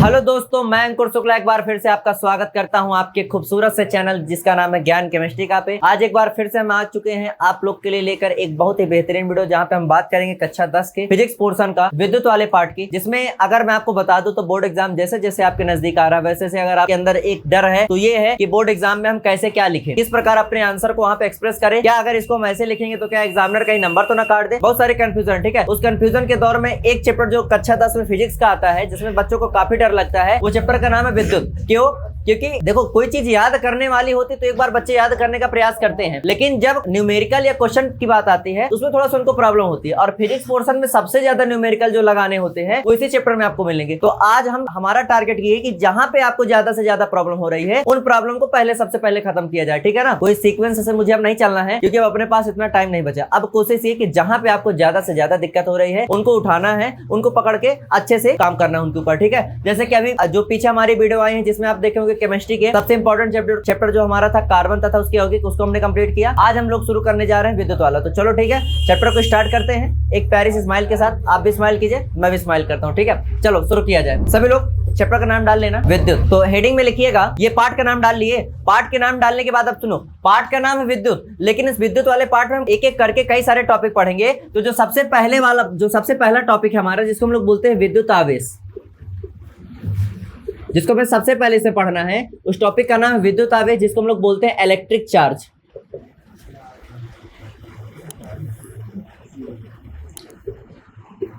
Hello दोस्तों, मैं अंकुर शुक्ला एक बार फिर से आपका स्वागत करता हूं आपके खूबसूरत से चैनल जिसका नाम है ज्ञान केमिस्ट्री का पे। आज एक बार फिर से हम आ चुके हैं आप लोग के लिए लेकर एक बहुत ही बेहतरीन वीडियो, जहां पे हम बात करेंगे कक्षा 10 के फिजिक्स पोर्शन का विद्युत वाले पार्ट की। जिसमें अगर मैं आपको बता दूं तो बोर्ड एग्जाम जैसे जैसे आपके नजदीक आ रहा है वैसे से अगर आपके अंदर एक डर है तो ये है कि बोर्ड एग्जाम में हम कैसे क्या लिखें, किस प्रकार अपने आंसर को वहां पे एक्सप्रेस करें, क्या अगर इसको हम ऐसे लिखेंगे तो क्या एग्जामिनर कहीं नंबर तो ना काट दे। बहुत सारे कंफ्यूजन, ठीक है। उस कंफ्यूजन के दौर में एक चैप्टर जो कक्षा 10 में फिजिक्स का आता है जिसमें बच्चों को काफी डर लगता है, वो चैप्टर का नाम है विद्युत। क्यों? क्योंकि देखो, कोई चीज याद करने वाली होती तो एक बार बच्चे याद करने का प्रयास करते हैं, लेकिन जब न्यूमेरिकल या क्वेश्चन की बात आती है तो उसमें थोड़ा सा उनको प्रॉब्लम होती है। और फिजिक्स पोर्शन में सबसे ज्यादा न्यूमेरिकल जो लगाने होते हैं वो इसी चैप्टर में आपको मिलेंगे। तो आज हमारा टारगेट ये है कि जहां पे आपको ज्यादा से ज्यादा प्रॉब्लम हो रही है उन प्रॉब्लम को सबसे पहले खत्म किया जाए, ठीक है ना। कोई सीक्वेंस से मुझे अब नहीं चलना है क्योंकि अब अपने पास इतना टाइम नहीं बचा। अब कोशिश ये कि जहां पे आपको ज्यादा से ज्यादा दिक्कत हो रही है उनको उठाना है, उनको पकड़ के अच्छे से काम करना है उनके ऊपर, ठीक है। जैसे कि अभी जो पीछे हमारी वीडियो आई है जिसमें आप देखे होंगे केमिस्ट्री के सबसे इंपॉर्टेंट चैप्टर जो हमारा था कार्बन तथा उसकी यौगिक, उसको हमने कंप्लीट किया। आज हम लोग शुरू करने जा रहे हैं विद्युत वाला। तो चलो ठीक है, चैप्टर को स्टार्ट करते हैं एक प्यारी सी स्माइल के साथ। आप भी स्माइल कीजिए, मैं भी स्माइल करता हूँ, ठीक है। चलो शुरू किया जाए। सभी लोग चैप्टर का नाम डाल लेना विद्युत। तो हेडिंग में लिखिएगा, ये पार्ट का नाम डाल लिए। पार्ट के नाम डालने के बाद अब सुनो, पार्ट का नाम है विद्युत, लेकिन इस विद्युत वाले पार्ट में हम एक एक करके कई सारे टॉपिक पढ़ेंगे। तो जो सबसे पहला टॉपिक है हमारा, जिसको हम लोग बोलते हैं विद्युत आवेश, जिसको हमें सबसे पहले से पढ़ना है, उस टॉपिक का नाम है विद्युत आवेश, जिसको हम लोग बोलते हैं इलेक्ट्रिक चार्ज।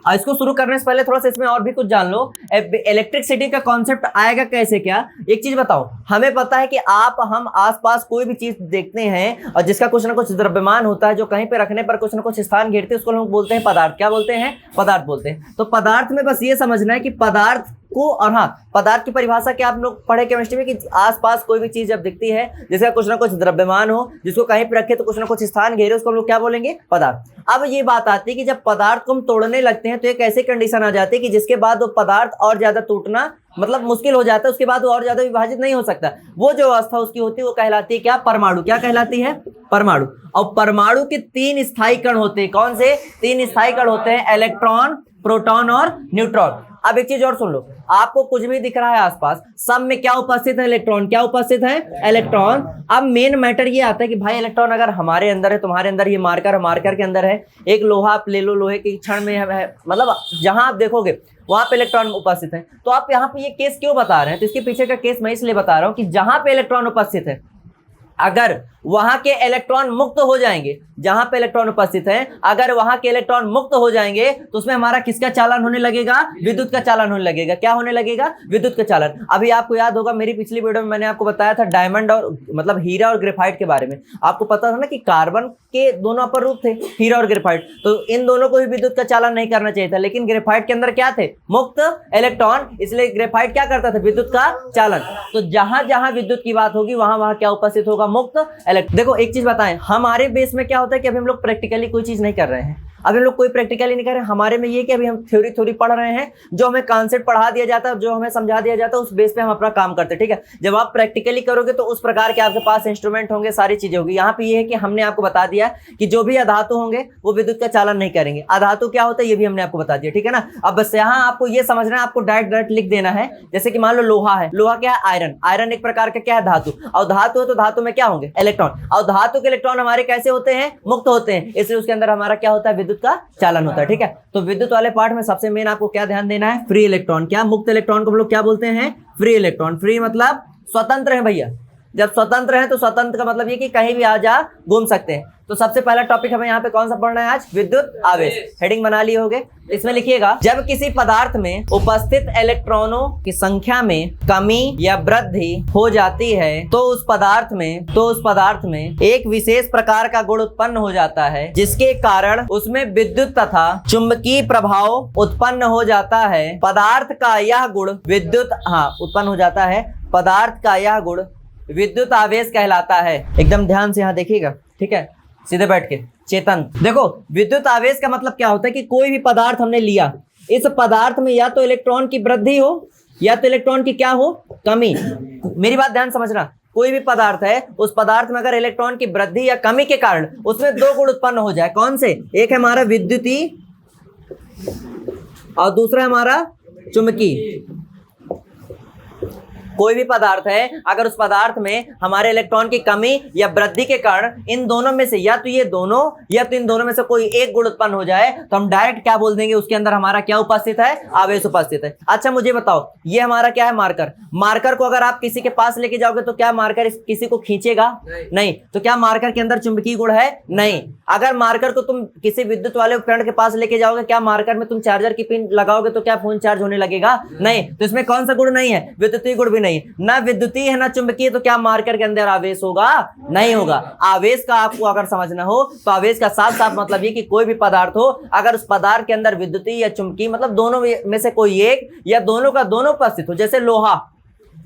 इसको शुरू करने से पहले थोड़ा सा इसमें और भी कुछ जान लो। इलेक्ट्रिसिटी का कॉन्सेप्ट आएगा कैसे, क्या एक चीज बताओ। हमें पता है कि हम आसपास कोई भी चीज देखते हैं और जिसका कुछ ना कुछ द्रव्यमान होता है, जो कहीं पे रखने पर कुछ ना कुछ स्थान घेरते हैं, उसको हम बोलते हैं पदार्थ। क्या बोलते हैं? पदार्थ बोलते हैं। तो पदार्थ में बस ये समझना है कि पदार्थ को, और हाँ, पदार्थ की परिभाषा क्या आप लोग पढ़े केमिस्ट्री में कि आसपास कोई भी चीज जब दिखती है जिसका कुछ ना कुछ द्रव्यमान हो, जिसको कहीं पर रखे तो कुछ ना कुछ स्थान घेरे, उसको हम लोग क्या बोलेंगे? पदार्थ। अब ये बात आती है कि जब पदार्थ को हम तोड़ने लगते हैं तो एक ऐसी कंडीशन आ जाती है कि जिसके बाद वो पदार्थ और ज्यादा टूटना मतलब मुश्किल हो जाता है, उसके बाद वो और ज्यादा विभाजित नहीं हो सकता। वो जो अवस्था उसकी होती है वो कहलाती है क्या? परमाणु। क्या कहलाती है? परमाणु। और परमाणु के 3 स्थायी कण होते हैं। कौन से 3 स्थायी कण होते हैं? इलेक्ट्रॉन, प्रोटॉन और न्यूट्रॉन। अब एक चीज और सुन लो, आपको कुछ भी दिख रहा है आसपास, सब में क्या उपस्थित है? इलेक्ट्रॉन। क्या उपस्थित है? इलेक्ट्रॉन। अब मेन मैटर ये आता है कि भाई इलेक्ट्रॉन अगर हमारे अंदर है, तुम्हारे अंदर, ये मार्कर के अंदर है, एक लोहा आप ले लो, लोहे के क्षण में है, मतलब जहां आप देखोगे वहां पे इलेक्ट्रॉन उपस्थित है। तो आप यहाँ पे ये केस क्यों बता रहे हैं? तो इसके पीछे का केस मैं इसलिए बता रहा हूँ कि जहां पे इलेक्ट्रॉन उपस्थित है, अगर वहां के इलेक्ट्रॉन मुक्त हो जाएंगे, जहां पे इलेक्ट्रॉन उपस्थित है, अगर वहां के इलेक्ट्रॉन मुक्त हो जाएंगे तो उसमें हमारा किसका चालन होने लगेगा? विद्युत का चालन होने लगेगा। क्या होने लगेगा? विद्युत का चालन। अभी आपको याद होगा मेरी पिछली वीडियो में मैंने आपको बताया था डायमंड और मतलब हीरा और ग्रेफाइट के बारे में। आपको पता था ना कि कार्बन के दोनों अपर रूप थे, हीरा और ग्रेफाइट। तो इन दोनों को भी विद्युत का चालन नहीं करना चाहिए था, लेकिन ग्रेफाइट के अंदर क्या थे? मुक्त इलेक्ट्रॉन, इसलिए ग्रेफाइट क्या करता था? विद्युत का चालन। तो जहां जहां विद्युत की बात होगी वहां वहां क्या उपस्थित होगा? मुक्त इलेक्ट्रॉन। देखो एक चीज बताएं, हमारे बेस में क्या होता है कि अभी हम लोग प्रैक्टिकली कोई चीज नहीं कर रहे हैं। अभी हम लोग कोई प्रैक्टिकली नहीं कर रहे हैं। हमारे में ये कि अभी हम थ्योरी पढ़ रहे हैं, जो हमें कॉन्सेप्ट पढ़ा दिया जाता है, जो हमें समझा दिया जाता है, उस बेस पे हम अपना काम करते हैं, ठीक है। जब आप प्रैक्टिकली करोगे तो उस प्रकार के आपके पास इंस्ट्रूमेंट होंगे, सारी चीजें होगी। यहाँ पे ये है कि हमने आपको बता दिया कि जो भी अधातु होंगे वो विद्युत का चालन नहीं करेंगे। अधातु क्या होता है ये भी हमने आपको बता दिया, ठीक है ना। अब बस यहाँ आपको ये समझना है, आपको डायरेक्ट लिख देना है। जैसे कि मान लो लोहा है, लोहा क्या है? आयरन। आयरन एक प्रकार का क्या है? धातु। और धातु है तो धातु में क्या होंगे? इलेक्ट्रॉन। और धातु के इलेक्ट्रॉन हमारे कैसे होते हैं? मुक्त होते हैं, इसलिए उसके अंदर हमारा क्या होता है? विद्युत का चालन होता है, ठीक है। तो विद्युत वाले पार्ट में सबसे मेन आपको क्या ध्यान देना है? Free electron. क्या? मुक्त इलेक्ट्रॉन को हम लोग क्या बोलते हैं? Free electron. फ्री मतलब स्वतंत्र है भैया। जब स्वतंत्र है तो स्वतंत्र का मतलब ये कि कहीं भी आ जा घूम सकते हैं। तो सबसे पहला टॉपिक हमें यहाँ पे कौन सा पढ़ना है आज? विद्युत आवेश। हेडिंग बना लिए होगे, इसमें लिखिएगा, जब किसी पदार्थ में उपस्थित इलेक्ट्रॉनों की संख्या में कमी या वृद्धि हो जाती है तो उस पदार्थ में एक विशेष प्रकार का गुण उत्पन्न हो जाता है, जिसके कारण उसमें विद्युत तथा चुंबकीय प्रभाव उत्पन्न हो जाता है। पदार्थ का यह गुण उत्पन्न हो जाता है। पदार्थ का यह गुण विद्युत आवेश कहलाता है। एकदम ध्यान से यहाँ देखिएगा, ठीक है, सीधे बैठ के चेतन। देखो विद्युत आवेश का मतलब क्या होता है कि कोई भी पदार्थ हमने लिया, इस पदार्थ में या तो इलेक्ट्रॉन की वृद्धि हो या तो इलेक्ट्रॉन की क्या हो? कमी। मेरी बात ध्यान समझना, कोई भी पदार्थ है, उस पदार्थ में अगर इलेक्ट्रॉन की वृद्धि या कमी के कारण उसमें 2 गुण उत्पन्न हो जाए। कौन से? एक है हमारा विद्युतीय और दूसरा है हमारा चुंबकीय। कोई भी पदार्थ है, अगर उस पदार्थ में हमारे इलेक्ट्रॉन की कमी या वृद्धि के कारण इन दोनों में से या तो ये दोनों या तो इन दोनों में से कोई एक गुण उत्पन्न हो जाए तो हम डायरेक्ट क्या बोल देंगे, उसके अंदर हमारा क्या उपस्थित है, आवेश उपस्थित है। अच्छा मुझे बताओ, ये हमारा क्या है, मार्कर। मार्कर को अगर आप किसी के पास लेके जाओगे तो क्या मार्कर किसी को खींचेगा? नहीं। तो क्या मार्कर के अंदर चुंबकीय गुण है? नहीं। अगर मार्कर को तुम किसी विद्युत वाले उपकरण के पास लेके जाओगे, क्या मार्कर में तुम चार्जर की पिन लगाओगे तो क्या फोन चार्ज होने लगेगा? नहीं। तो इसमें कौन सा गुण नहीं है? विद्युतीय गुण भी नहीं, ना विद्युतीय है ना चुंबकीय, तो क्या मार्कर के अंदर आवेश होगा? नहीं होगा। आवेश का आपको अगर समझना हो तो आवेश का साफ साफ मतलब ये कि कोई भी पदार्थ हो, अगर उस पदार्थ के अंदर विद्युतीय या चुंबकीय मतलब दोनों में से कोई एक या दोनों का दोनों उपस्थित हो। जैसे लोहा,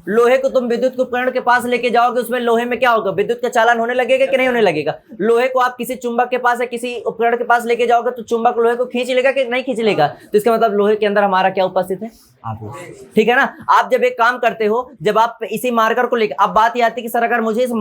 लोहे को तुम विद्युत उपकरण के पास लेके जाओगे, उसमें लोहे में क्या होगा, विद्युत का चालन होने लगेगा कि नहीं होने लगेगा? लोहे को आप किसी चुंबक के पास या किसी उपकरण के पास लेके जाओगे तो चुंबक लोहे को खींच लेगा कि नहीं खींच लेगा? तो इसका मतलब लोहे के अंदर हमारा क्या उपस्थित है, आवेश। ठीक है ना। आप जब एक काम करते हो, जब आप इसी मार्कर को लेकर, अब बात ये आती है कि सर अगर मुझे इस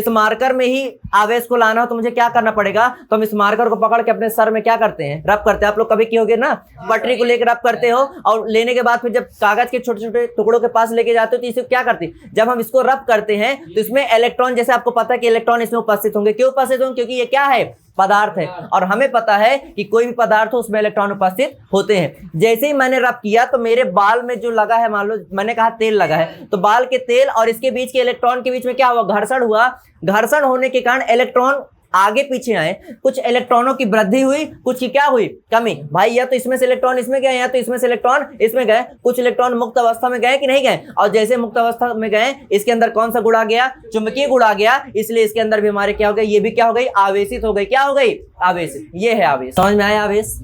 मार्कर में ही आवेश को लाना हो तो मुझे क्या करना पड़ेगा? तो हम इस मार्कर को पकड़ के अपने सर में क्या करते हैं, रब करते हैं। आप लोग कभी किए ना, पटरी को लेकर रब करते हो और लेने के बाद फिर जब कागज के छोटे छोटे टुकड़ों के पास लेके जाते हो तो इसे क्या करते हैं, जब हम इसको रब करते हैं तो इसमें इलेक्ट्रॉन, जैसे आपको पता है कि इलेक्ट्रॉन इसमें उपस्थित होंगे। क्यों उपस्थित होंगे? क्योंकि ये क्या है, पदार्थ है, और हमें पता है कि कोई भी पदार्थ हो उसमें इलेक्ट्रॉन उपस्थित होते हैं। जैसे ही मैंने रब किया तो मेरे बाल में जो लगा है, मान लो मैंने कहा तेल लगा है, तो बाल के तेल और इसके बीच के इलेक्ट्रॉन के बीच में क्या हुआ, घर्षण हुआ। घर्षण होने के कारण इलेक्ट्रॉन आगे पीछे आए, कुछ इलेक्ट्रॉनों की वृद्धि हुई, कुछ की क्या हुई, कमी। भाई या तो इसमें से इलेक्ट्रॉन इसमें गए या तो इसमें से इलेक्ट्रॉन इसमें गए। कुछ इलेक्ट्रॉन मुक्त अवस्था में गए कि नहीं गए, और जैसे मुक्त अवस्था में गए इसके अंदर कौन सा गुण आ गया, चुंबकीय गुण आ गया, इसलिए इसके अंदर भी हमारे क्या हो गए, ये भी क्या हो गई, आवेशित हो गई। क्या हो गई, आवेशित। ये है आवेश। समझ में आया आवेश?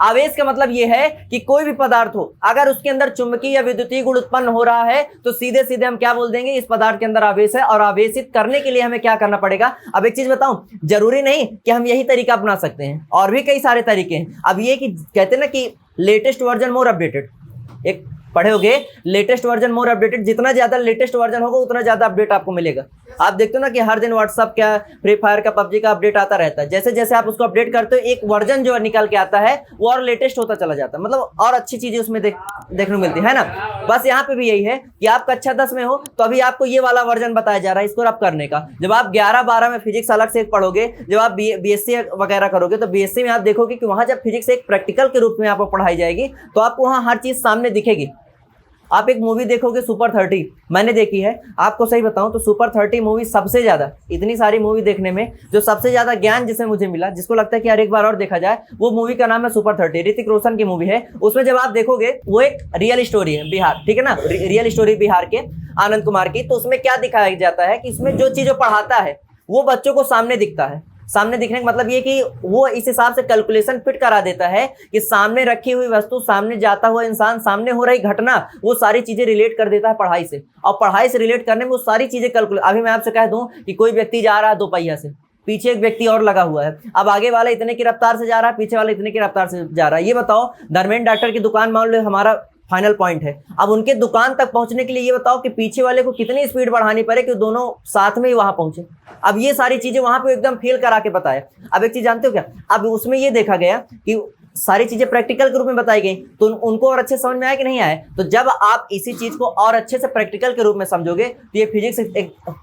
आवेश का मतलब यह है कि कोई भी पदार्थ हो, अगर उसके अंदर चुंबकीय या विद्युतीय गुण उत्पन्न हो रहा है तो सीधे सीधे हम क्या बोल देंगे, इस पदार्थ के अंदर आवेश है। और आवेशित करने के लिए हमें क्या करना पड़ेगा? अब एक चीज बताऊं, जरूरी नहीं कि हम यही तरीका अपना सकते हैं, और भी कई सारे तरीके हैं। अब ये कि कहते हैं ना कि लेटेस्ट वर्जन मोर अपडेटेड, एक पढ़े होगे, लेटेस्ट वर्जन मोर अपडेटेड। जितना ज्यादा लेटेस्ट वर्जन होगा उतना ज्यादा अपडेट आपको मिलेगा। आप देखते हो ना कि हर दिन व्हाट्सअप का, फ्री फायर का, पबजी का अपडेट आता रहता है। जैसे जैसे आप उसको अपडेट करते हो, एक वर्जन जो निकल के आता है वो और लेटेस्ट होता चला जाता है, मतलब और अच्छी चीजें उसमें देखने को मिलती है ना। बस यहाँ पे भी यही है कि आप कक्षा 10 में हो तो अभी आपको ये वाला वर्जन बताया जा रहा है इसको रब करने का। जब आप 11-12 में फिजिक्स अलग से एक पढ़ोगे, जब आप बीएससी वगैरह करोगे तो बीएससी में आप देखोगे कि वहां जब फिजिक्स एक प्रैक्टिकल के रूप में आपको पढ़ाई जाएगी तो आपको वहां हर चीज सामने दिखेगी। आप एक मूवी देखोगे सुपर 30, मैंने देखी है, आपको सही बताऊं तो सुपर 30 मूवी सबसे ज्यादा, इतनी सारी मूवी देखने में जो सबसे ज्यादा ज्ञान जिसमें मुझे मिला, जिसको लगता है कि यार एक बार और देखा जाए, वो मूवी का नाम है सुपर 30। ऋतिक रोशन की मूवी है। उसमें जब आप देखोगे वो एक रियल स्टोरी है बिहार, ठीक है ना, रियल स्टोरी बिहार के आनंद कुमार की। तो उसमें क्या दिखाया जाता है कि इसमें जो चीज पढ़ाता है वो बच्चों को सामने दिखता है। सामने दिखने का मतलब ये कि वो इस हिसाब से कैलकुलेशन फिट करा देता है कि सामने रखी हुई वस्तु, सामने जाता हुआ इंसान, सामने हो रही घटना, वो सारी चीजें रिलेट कर देता है पढ़ाई से। और पढ़ाई से रिलेट करने में वो सारी चीजें कैलकुलेट। अभी मैं आपसे कह दूं कि कोई व्यक्ति जा रहा है 2 पहिया से, पीछे एक व्यक्ति और लगा हुआ है, अब आगे वाला इतने की रफ्तार से जा रहा है, पीछे वाला इतने की रफ्तार से जा रहा है। ये बताओ, धर्मेंद्र डॉक्टर की दुकान मान लो हमारा फाइनल पॉइंट है, अब उनके दुकान तक पहुंचने के लिए ये बताओ कि पीछे वाले को कितनी स्पीड बढ़ानी पड़े कि दोनों साथ में ही वहां पहुंचे। अब ये सारी चीजें वहां पे एकदम फेल करा के बताया। अब एक चीज जानते हो क्या, अब उसमें ये देखा गया कि सारी चीजें प्रैक्टिकल के रूप में बताई गई तो उनको और अच्छे समझ में आया कि नहीं आया। तो जब आप इसी चीज को और अच्छे से प्रैक्टिकल के रूप में समझोगे तो ये फिजिक्स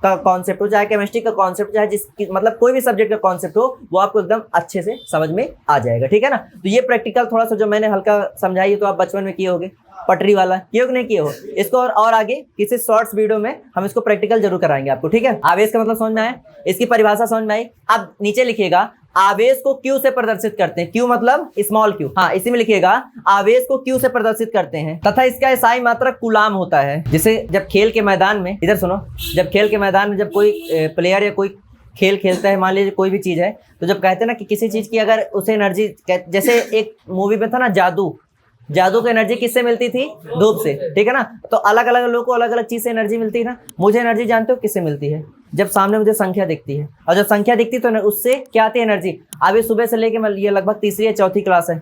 का कॉन्सेप्ट हो, चाहे केमिस्ट्री का कॉन्सेप्ट, चाहे मतलब कोई भी सब्जेक्ट का कॉन्सेप्ट हो, वो आपको एकदम अच्छे से समझ में आ जाएगा। ठीक है ना। तो ये प्रैक्टिकल थोड़ा सा जो मैंने हल्का समझाई तो आप बचपन में किए होगे, पटरी वाला किए हो नहीं किए हो। इसको और आगे किसी शॉर्ट्स वीडियो में हम इसको प्रैक्टिकल जरूर कराएंगे आपको। ठीक है। आवेश का मतलब समझ में आया, इसकी परिभाषा समझ में आई। अब नीचे लिखिएगा आवेश को क्यू से प्रदर्शित करते हैं। क्यू मतलब स्मॉल क्यू, हाँ इसी में लिखिएगा आवेश को क्यू से प्रदर्शित करते हैं तथा इसका एसआई मात्रक कूलाम होता है। जिसे जब खेल के मैदान में, इधर सुनो, जब खेल के मैदान में जब कोई प्लेयर या कोई खेल खेलता है, मान लीजिए कोई भी चीज है, तो जब कहते हैं ना कि किसी चीज की अगर उसे एनर्जी, जैसे एक मूवी में था ना जादू की एनर्जी किससे मिलती थी, धूप से। ठीक है ना। तो अलग अलग लोगों को अलग अलग चीज से एनर्जी मिलती है ना। मुझे एनर्जी जानते हो किससे मिलती है, जब सामने मुझे संख्या दिखती है, और जब संख्या दिखती है तो उससे क्या आती है एनर्जी। अभी सुबह से लेके ये लगभग तीसरी या चौथी क्लास है,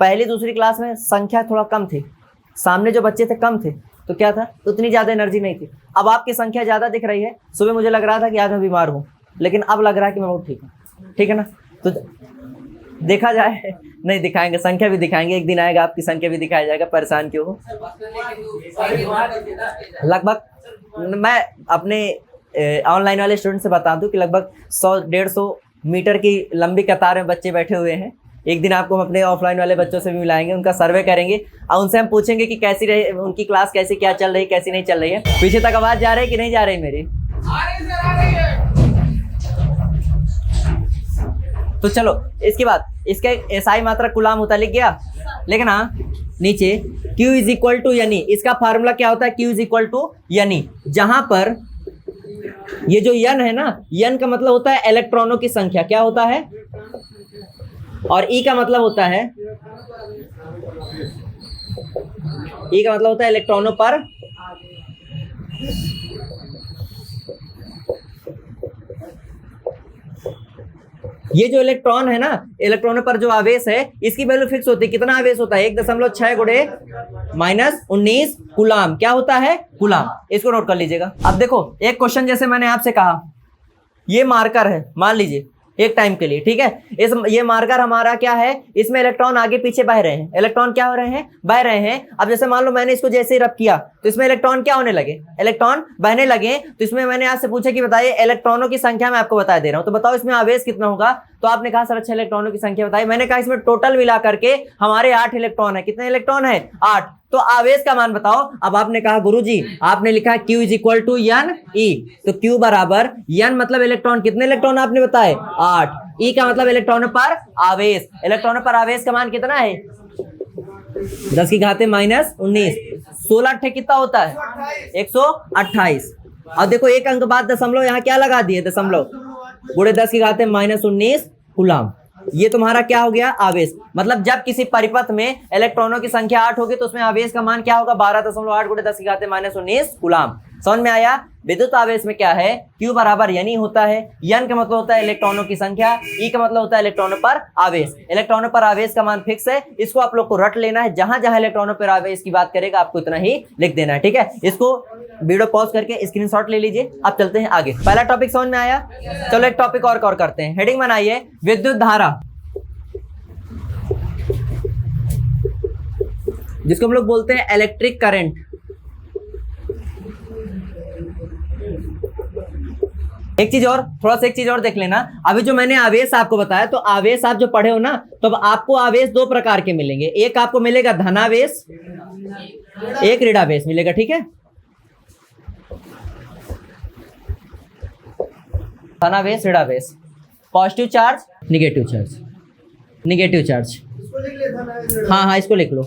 पहली दूसरी क्लास में संख्या थोड़ा कम थी, सामने जो बच्चे थे कम थे, तो क्या था, उतनी ज्यादा एनर्जी नहीं थी। अब आपकी संख्या ज्यादा दिख रही है। सुबह मुझे लग रहा था कि आज मैं बीमार हूँ, लेकिन अब लग रहा है कि मैं बहुत ठीक हूँ। ठीक है ना। तो देखा जाए नहीं दिखाएंगे, संख्या भी दिखाएंगे, एक दिन आएगा आपकी संख्या भी दिखाया जाएगा, परेशान क्यों हो। लगभग मैं अपने ऑनलाइन वाले स्टूडेंट से बता दूं कि लगभग 100-150 मीटर की लंबी कतार में बच्चे बैठे हुए हैं। एक दिन आपको हम अपने ऑफलाइन वाले बच्चों से भी मिलाएंगे, उनका सर्वे करेंगे और उनसे हम पूछेंगे कि कैसी रही उनकी क्लास, कैसी क्या चल रही, कैसी नहीं चल रही है। पीछे तक आवाज जा रही है कि नहीं जा रही मेरी? तो चलो इसके बाद इसका एसआई मात्रा कुलाम होता है, लिख गया, लेकिन हाँ नीचे Q इज इक्वल टू, यानी इसका फार्मूला क्या होता है, Q इज इक्वल टू, यानी जहां पर ये जो n है ना, n का मतलब होता है इलेक्ट्रॉनों की संख्या, क्या होता है, और E का मतलब होता है, E का मतलब होता है इलेक्ट्रॉनों पर ये जो इलेक्ट्रॉन है ना, इलेक्ट्रॉनों पर जो आवेश है, इसकी वैल्यू फिक्स होती है। कितना आवेश होता है, 1.6 गुणे -19 कूलाम, क्या होता है, कूलाम। इसको नोट कर लीजिएगा। अब देखो एक क्वेश्चन, जैसे मैंने आपसे कहा ये मार्कर है, मान लीजिए एक टाइम के लिए, ठीक है। ये मार्कर हमारा क्या है, इसमें इलेक्ट्रॉन आगे पीछे बह रहे हैं, इलेक्ट्रॉन क्या हो रहे हैं, बह रहे हैं। अब जैसे मान लो मैंने इसको जैसे ही रब किया तो इसमें इलेक्ट्रॉन क्या होने लगे, इलेक्ट्रॉन बहने लगे। तो इसमें मैंने आपसे पूछा कि बताइए इलेक्ट्रॉनों की संख्या मैं आपको बता दे रहा हूं, तो बताओ इसमें आवेश कितना होगा। तो आपने कहा सर अच्छा इलेक्ट्रॉनों की संख्या बताइए। मैंने कहा इसमें टोटल मिला करके हमारे 8 इलेक्ट्रॉन है। कितने इलेक्ट्रॉन है, 8। तो आवेश का मान बताओ। अब आपने कहा गुरुजी आपने लिखा Q is equal to N E, तो Q बराबर एन मतलब इलेक्ट्रॉन, कितने इलेक्ट्रॉन आपने बताए, 8। ई का मतलब इलेक्ट्रॉनों पर आवेश, इलेक्ट्रॉनों पर आवेश का मान कितना है, 10 की घाते -19, 16 अट्ठे कितना होता है, 128। और देखो एक अंक बाद दशमलव यहाँ क्या लगा दिए, दशमलव गुणे 10 की घाते -19 कूलाम। ये तुम्हारा क्या हो गया, आवेश। मतलब जब किसी परिपथ में इलेक्ट्रॉनों की संख्या 8 होगी तो उसमें आवेश का मान क्या होगा, 12.8 गुणे 10 की घाते -19 कूलाम। समझ में आया। विद्युत आवेश में क्या है, Q बराबर यानी होता है, n का मतलब होता है इलेक्ट्रॉनों की संख्या, E का मतलब होता है इलेक्ट्रॉनों पर आवेश। इलेक्ट्रॉनों पर आवेश का मान फिक्स है, इसको आप लोग को रट लेना है। जहां जहां इलेक्ट्रॉनों पर आवेश की बात करेगा आपको इतना ही लिख देना है, ठीक है। इसको वीडियो पॉज करके स्क्रीनशॉट ले लीजिए। अब चलते हैं आगे। पहला टॉपिक समझ में आया, चलो एक टॉपिक और कवर करते हैं। हेडिंग बनाइए विद्युत धारा, जिसको हम लोग बोलते हैं इलेक्ट्रिक करंट। एक चीज और, थोड़ा सा एक चीज और देख लेना। अभी जो मैंने आवेश आपको बताया, तो आवेश आप जो पढ़े हो ना, तो अब आपको आवेश 2 प्रकार के मिलेंगे। एक आपको मिलेगा धनावेश, एक ऋणावेश मिलेगा, ठीक है। धनावेश, ऋणावेश, positive charge, negative charge, negative charge. हाँ इसको लिख लो।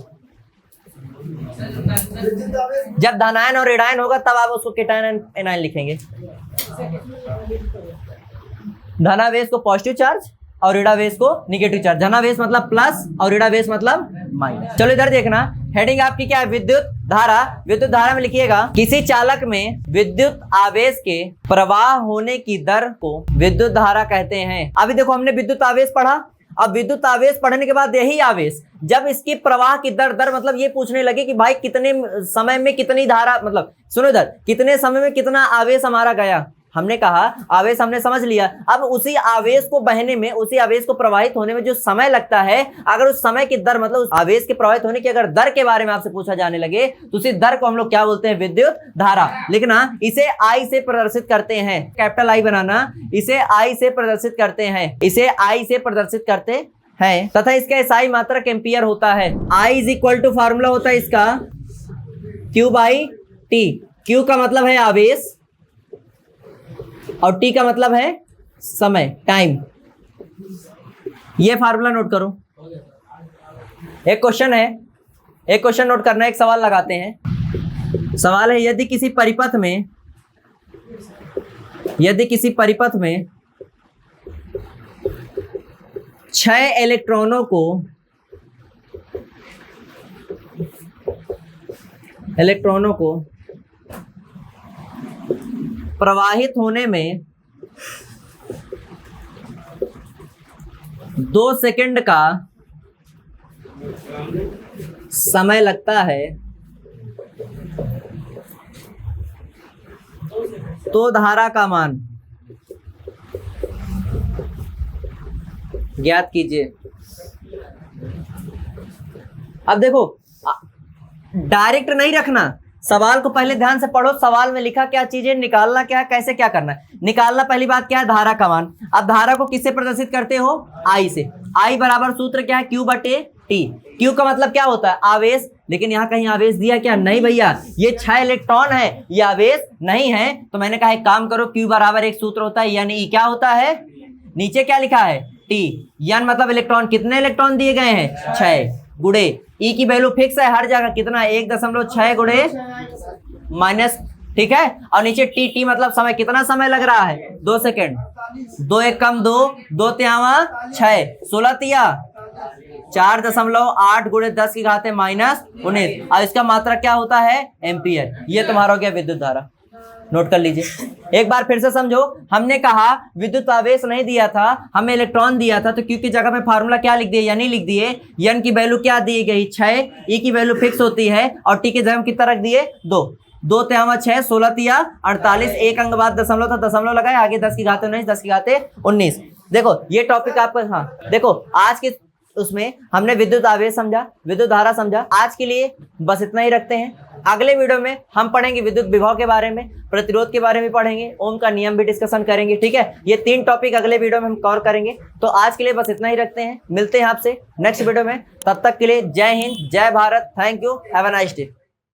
जब धनायन और ऋणायन होगा तब आप उसको केटायन एनायन लिखेंगे। धनावेश को पॉजिटिव चार्ज और ऋणावेश को निगेटिव चार्ज। धनावेश मतलब प्लस और ऋणावेश मतलब माइनस। चलो इधर देखना, हेडिंग आपकी क्या है, विद्युत धारा। विद्युत धारा में लिखिएगा किसी चालक में विद्युत आवेश के प्रवाह होने की दर को विद्युत धारा कहते हैं। अभी देखो हमने विद्युत आवेश पढ़ा, अब विद्युत आवेश पढ़ने के बाद यही आवेश जब इसकी प्रवाह की दर मतलब ये पूछने लगे कि भाई कितने समय में कितनी धारा, मतलब सुनो इधर, कितने समय में कितना आवेश हमारा गया। हमने कहा आवेश हमने समझ लिया, अब उसी आवेश को बहने में, उसी आवेश को प्रवाहित होने में जो समय लगता है, अगर उस समय की दर मतलब उस आवेश के प्रवाहित होने की अगर दर के बारे में आपसे पूछा जाने लगे तो उसी दर को हम लोग क्या बोलते हैं, विद्युत धारा। लिखना इसे I से प्रदर्शित करते हैं, कैपिटल I बनाना, इसे I से प्रदर्शित करते हैं, इसे I से प्रदर्शित करते हैं तथा इसका SI मात्रक एम्पियर होता है। I is equal to formula होता है इसका Q बाई T। Q का मतलब है आवेश और T का मतलब है समय, टाइम। ये फार्मूला नोट करो। एक क्वेश्चन है, एक क्वेश्चन नोट करना, एक सवाल लगाते हैं। सवाल है यदि किसी परिपथ में 6 इलेक्ट्रॉनों को प्रवाहित होने में 2 सेकंड का समय लगता है, तो धारा का मान ज्ञात कीजिए। अब देखो डायरेक्ट नहीं रखना, सवाल को पहले ध्यान से पढ़ो, सवाल में लिखा क्या चीज है, निकालना क्या है, कैसे क्या करना है। निकालना पहली बात क्या है, धारा का मान। अब धारा को किससे प्रदर्शित करते हो, आई से। आई बराबर सूत्र क्या है, क्यू बटे टी। क्यू का मतलब क्या होता है, आवेश। लेकिन यहाँ कहीं आवेश दिया क्या, नहीं भैया, ये 6 इलेक्ट्रॉन है, ये आवेश नहीं है। तो मैंने कहा एक काम करो, क्यू बराबर एक सूत्र होता है, यानी क्या होता है, नीचे क्या लिखा है, टी। एन मतलब इलेक्ट्रॉन, कितने इलेक्ट्रॉन दिए गए हैं, 6 गुणे ई की वैल्यू फिक्स है हर जगह, कितना 1.6 गुणे माइनस, ठीक है। और नीचे टी, टी मतलब समय, कितना समय लग रहा है, 2 सेकेंड। 2 एक कम 2, 2 त्यावा 6, 16 तिया 4.8 गुणे 10 की घात -19। अब इसका मात्रा क्या होता है, एम्पियर। ये तुम्हारा हो गया विद्युत धारा, नोट कर लीजिए। एक बार फिर से समझो, हमने कहा विद्युत आवेश नहीं दिया था, हमें इलेक्ट्रॉन दिया था, तो क्यू की जगह में फार्मूला क्या लिख दिए, यानी लिख दिए। एन की वैल्यू क्या दी गई, 6, ई की वैल्यू फिक्स होती है, और टी की जगह कितना रख दिए, 2। 2 त्यावा 6, 16 तिया 48, एक अंक बाद दशमलव था, दशमलव लगाए, आगे 10 की घात 19, 10 की घात 19। देखो ये टॉपिक आपका, हाँ देखो आज के उसमें हमने विद्युत आवेश समझा, विद्युत धारा समझा। आज के लिए बस इतना ही रखते हैं। अगले वीडियो में हम पढ़ेंगे विद्युत विभव के बारे में, प्रतिरोध के बारे में पढ़ेंगे, ओम का नियम भी डिस्कशन करेंगे, ठीक है। ये 3 टॉपिक अगले वीडियो में हम कवर करेंगे। तो आज के लिए बस इतना ही रखते हैं, मिलते हैं आपसे नेक्स्ट वीडियो में। तब तक के लिए जय हिंद, जय Bharat, thank you, have a nice day.